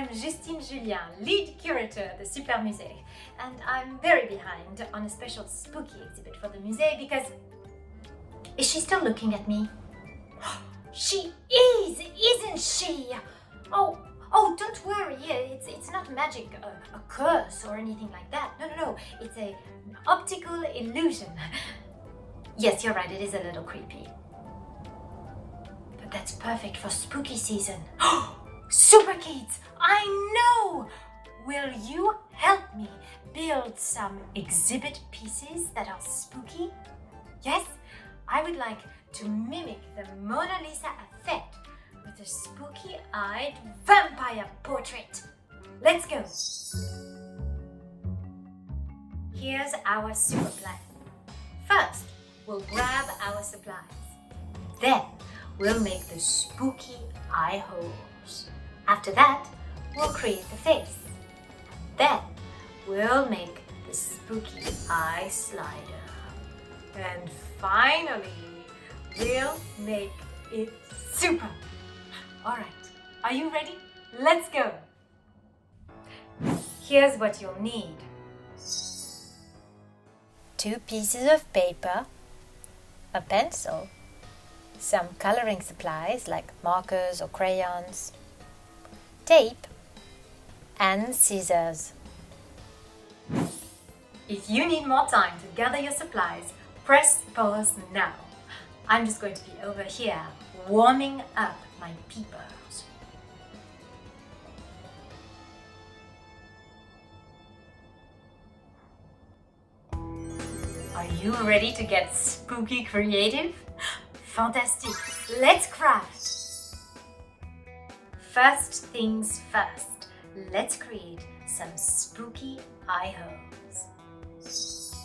I'm Justine Julien, lead curator at the Supernow, and I'm very behind on a special spooky exhibit for the museum because... Is she still looking at me? She is, isn't she? Oh, don't worry, it's not magic, a curse or anything like that. No, it's an optical illusion. Yes, you're right, it is a little creepy. But that's perfect for spooky season. Super kids, I know! Will you help me build some exhibit pieces that are spooky? Yes, I would like to mimic the Mona Lisa effect with a spooky-eyed vampire portrait. Let's go! Here's our super plan. First, we'll grab our supplies. Then, we'll make the spooky eye holes. After that, we'll create the face. Then, we'll make the spooky eye slider. And finally, we'll make it super. Alright, are you ready? Let's go! Here's what you'll need. 2 pieces of paper, a pencil, some coloring supplies like markers or crayons, tape, and scissors. If you need more time to gather your supplies, press pause now. I'm just going to be over here warming up my peepers. Are you ready to get spooky creative? Fantastic! Let's craft! First things first, let's create some spooky eye holes.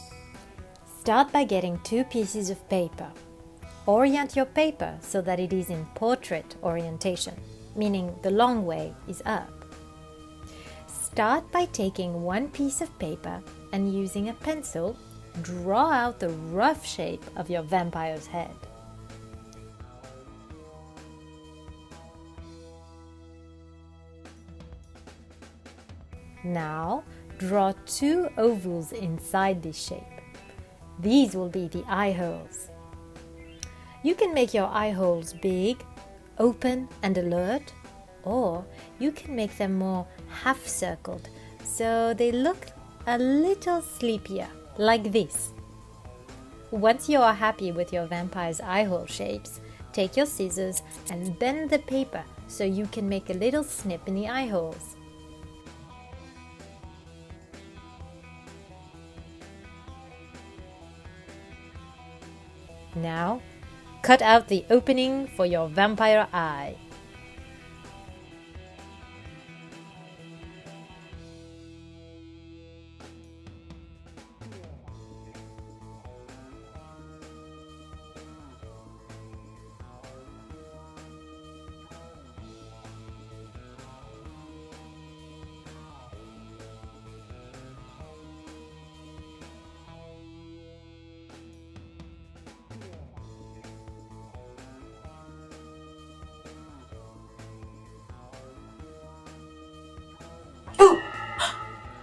Start by getting 2 pieces of paper. Orient your paper so that it is in portrait orientation, meaning the long way is up. Start by taking 1 piece of paper and using a pencil, draw out the rough shape of your vampire's head. Now, draw 2 ovals inside this shape. These will be the eye holes. You can make your eye holes big, open and alert, or you can make them more half-circled so they look a little sleepier, like this. Once you are happy with your vampire's eye hole shapes, take your scissors and bend the paper so you can make a little snip in the eye holes. Now, cut out the opening for your vampire eye.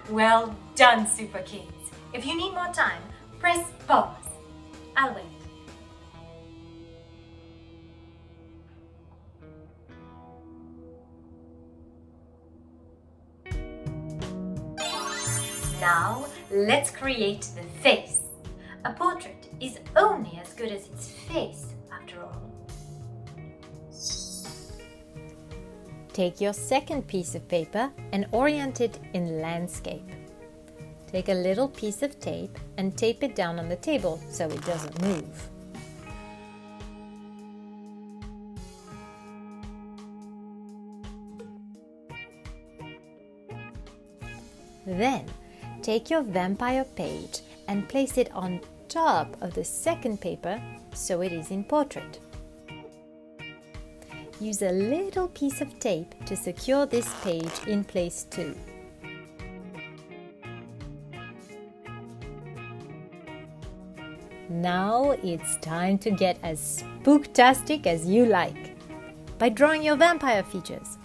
Well done, Super Kids. If you need more time, press pause. I'll wait. Now, let's create the face. A portrait is only as good as its face, after all. Take your second piece of paper and orient it in landscape. Take a little piece of tape and tape it down on the table so it doesn't move. Then, take your vampire page and place it on top of the second paper so it is in portrait. Use a little piece of tape to secure this page in place too. Now it's time to get as spooktastic as you like by drawing your vampire features.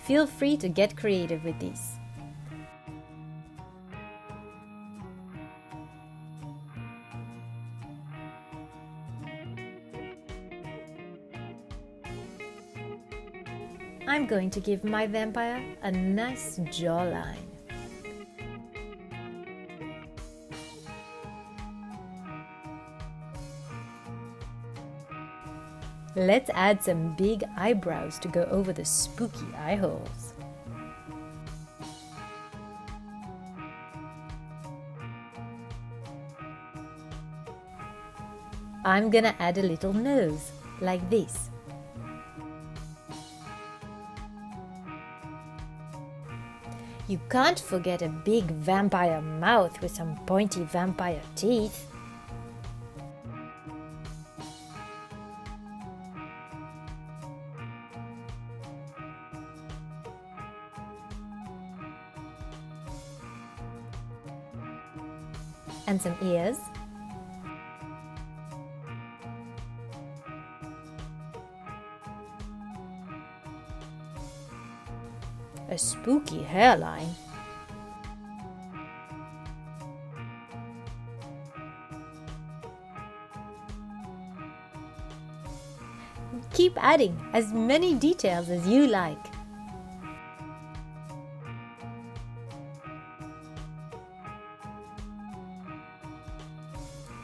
Feel free to get creative with these. I'm going to give my vampire a nice jawline. Let's add some big eyebrows to go over the spooky eye holes. I'm gonna add a little nose, like this. You can't forget a big vampire mouth with some pointy vampire teeth. And some ears. A spooky hairline. Keep adding as many details as you like.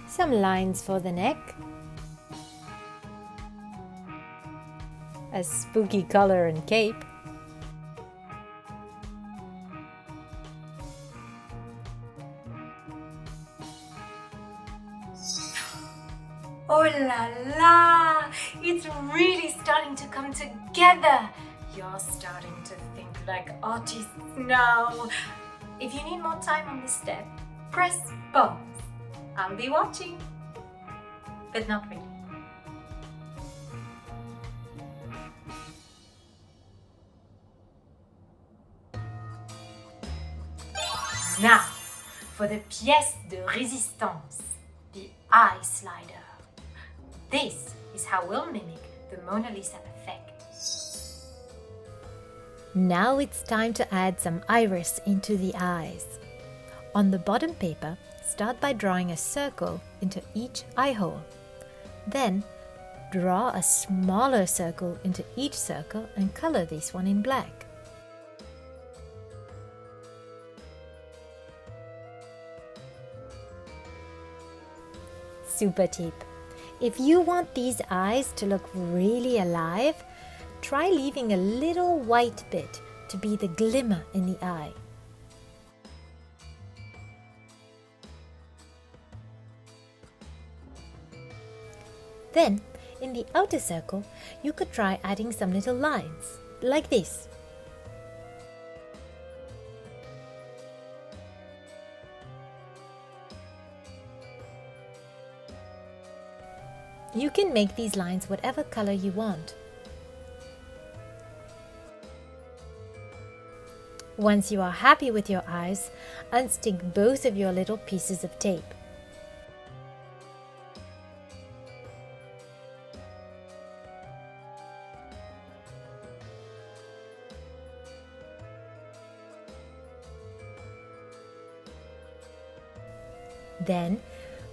Some lines for the neck. A spooky collar and cape. Oh la la! It's really starting to come together. You're starting to think like artists now. If you need more time on this step, press pause. I'll be watching, but not really. Now, for the pièce de résistance, the eye slider. This is how we'll mimic the Mona Lisa effect. Now it's time to add some iris into the eyes. On the bottom paper, start by drawing a circle into each eye hole. Then, draw a smaller circle into each circle and color this one in black. Super tip. If you want these eyes to look really alive, try leaving a little white bit to be the glimmer in the eye. Then, in the outer circle, you could try adding some little lines, like this. You can make these lines whatever color you want. Once you are happy with your eyes, unstick both of your little pieces of tape. Then,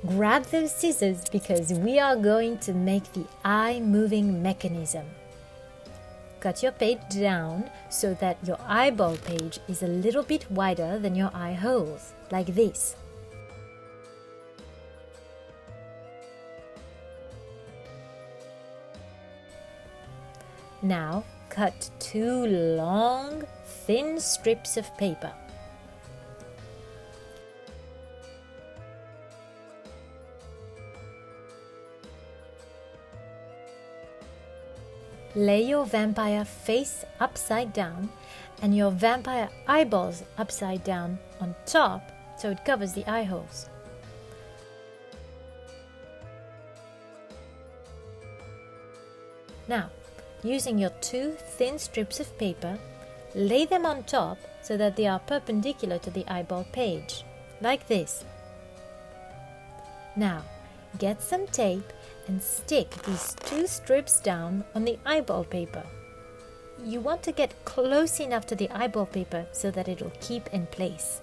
grab those scissors because we are going to make the eye moving mechanism. Cut your page down so that your eyeball page is a little bit wider than your eye holes, like this. Now, cut 2 long, thin strips of paper. Lay your vampire face upside down and your vampire eyeballs upside down on top so it covers the eye holes. Now, using your 2 thin strips of paper, lay them on top so that they are perpendicular to the eyeball page, like this. Now, get some tape and stick these 2 strips down on the eyeball paper. you want to get close enough to the eyeball paper so that it will keep in place.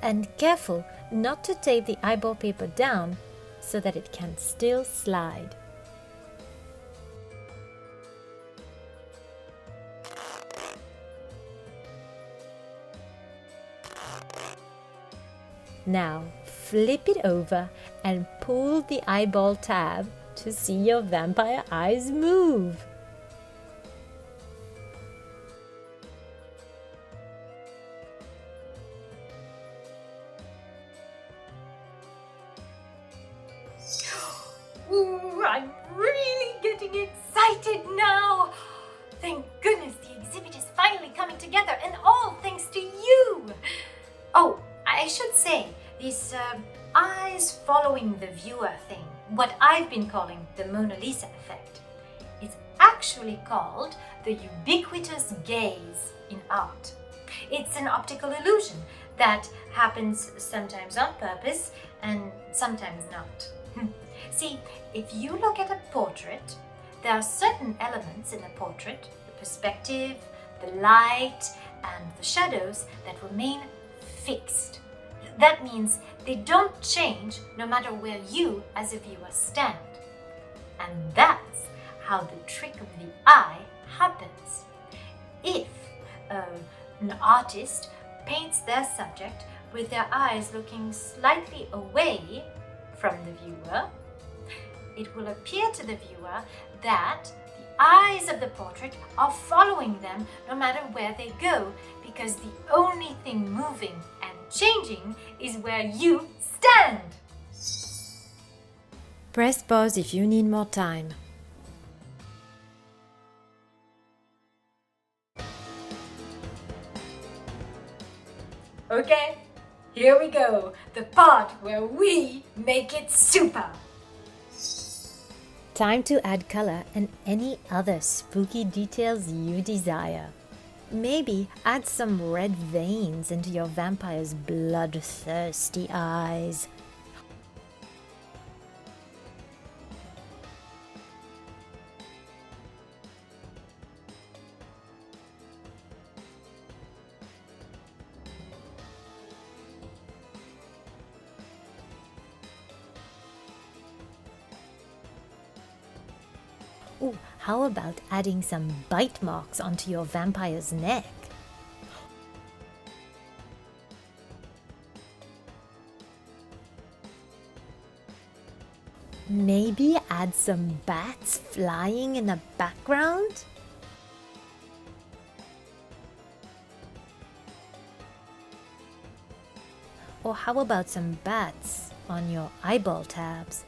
And careful not to tape the eyeball paper down so that it can still slide. Now flip it over and pull the eyeball tab to see your vampire eyes move. Ooh, I'm really getting excited now. Thank goodness the exhibit is finally coming together, and all thanks to you. Oh, I should say, this eyes following the viewer thing, what I've been calling the Mona Lisa effect, it's actually called the ubiquitous gaze in art. It's an optical illusion that happens sometimes on purpose and sometimes not. See, if you look at a portrait, there are certain elements in a portrait, the perspective, the light, and the shadows that remain fixed. That means they don't change no matter where you as a viewer stand. And that's how the trick of the eye happens. If an artist paints their subject with their eyes looking slightly away from the viewer, it will appear to the viewer that the eyes of the portrait are following them no matter where they go, because the only thing moving and changing is where you stand. Press pause if you need more time. Okay, here we go, the part where we make it super. Time to add color and any other spooky details you desire. Maybe add some red veins into your vampire's bloodthirsty eyes. Ooh, how about adding some bite marks onto your vampire's neck? Maybe add some bats flying in the background? Or how about some bats on your eyeball tabs?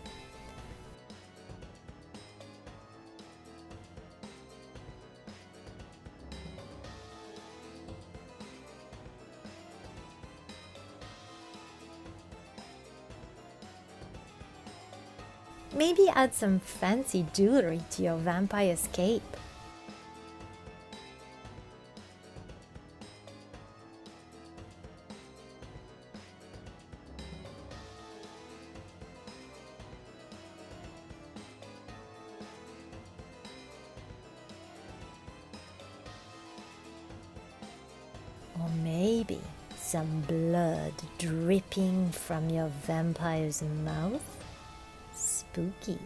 Maybe add some fancy jewelry to your vampire's cape. Or maybe some blood dripping from your vampire's mouth? Spooky.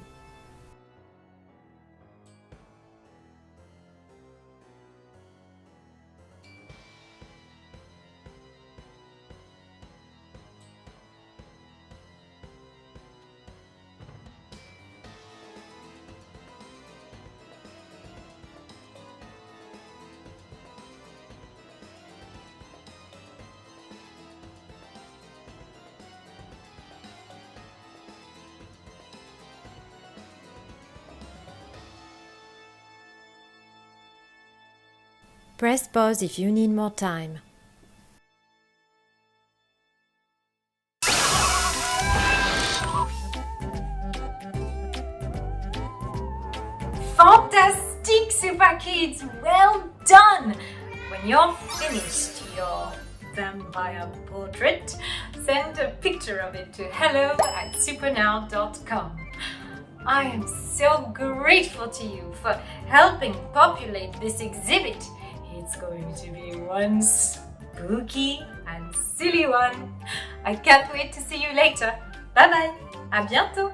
Press pause if you need more time. Fantastic, super kids! Well done! When you're finished your vampire portrait, send a picture of it to hello@supernow.com. I am so grateful to you for helping populate this exhibit. It's going to be one spooky and silly one. I can't wait to see you later. Bye bye. À bientôt.